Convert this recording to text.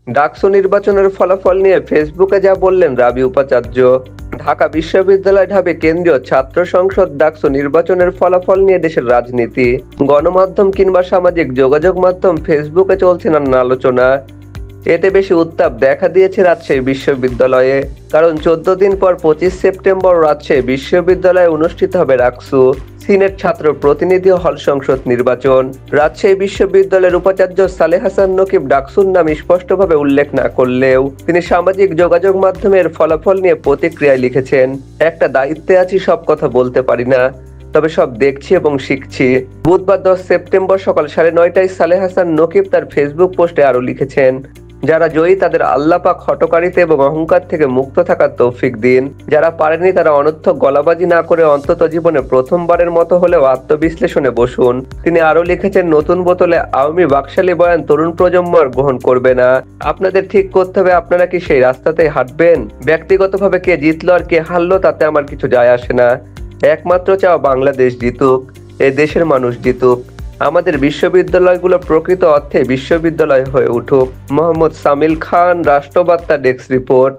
ডাকসু নির্বাচনের ফলাফল নিয়ে ফেসবুকে যা বললেন রাবি উপাচার্য। ঢাকা বিশ্ববিদ্যালয় ঢাবে কেন্দ্রীয় ছাত্র সংসদ ডাকসু নির্বাচনের ফলাফল নিয়ে দেশের রাজনীতি, গণমাধ্যম কিংবা সামাজিক যোগাযোগ মাধ্যম ফেসবুকে চলছে নানান আলোচনা। এতে বেশি উত্তাপ দেখা দিয়েছে রাজশাহী বিশ্ববিদ্যালয়ে, কারণ 14 দিন পর 25 সেপ্টেম্বর রাজশাহী বিশ্ববিদ্যালয়ে অনুষ্ঠিত হবে ডাকসু সিনেট ছাত্র প্রতিনিধি হল সংসদ নির্বাচন। রাজশাহী বিশ্ববিদ্যালয়ের উপাচার্য সালেহ হাসান নকিব ডাকসুর নাম স্পষ্টভাবে উল্লেখ না করলেও তিনি সামাজিক যোগাযোগ মাধ্যমের ফলাফল নিয়ে প্রতিক্রিয়ায় লিখেছেন, একটা দায়িত্বে আছি, সব কথা বলতে পারি না, তবে সব দেখছি এবং শিখছি। বুধবার 10 সেপ্টেম্বর সকাল 9:30টায় সালেহ হাসান নকিব তার ফেসবুক পোস্টে আরো লিখেছেন, যারা জয়ী তাদের আল্লাহ পাক হটকারিতা এবং অহংকার থেকে মুক্ত থাকার তৌফিক দিন, যারা পারেনি তারা অনর্থক গলাবাজি না করে অন্তত জীবনে প্রথমবারের মতো হলেও আত্মবিশ্লেষণে বসুন। তিনি আরো লিখেছেন, নতুন বোতলে আওয়ামী বাকশালী বয়ান তরুণ প্রজন্ম আর গ্রহণ করবে না। আপনাদের ঠিক করতে হবে আপনারা কি সেই রাস্তাতেই হাঁটবেন। ব্যক্তিগতভাবে কে জিতলো আর কে হারলো তাতে আমার কিছু যায় আসে না। একমাত্র চাও বাংলাদেশ জিতুক, এই দেশের মানুষ জিতুক, আমাদের বিশ্ববিদ্যালয়গুলো প্রকৃত অর্থে বিশ্ববিদ্যালয় হয়ে উঠুক। মোহাম্মদ সামিল খান, রাষ্ট্রবার্তা ডেস্ক রিপোর্ট।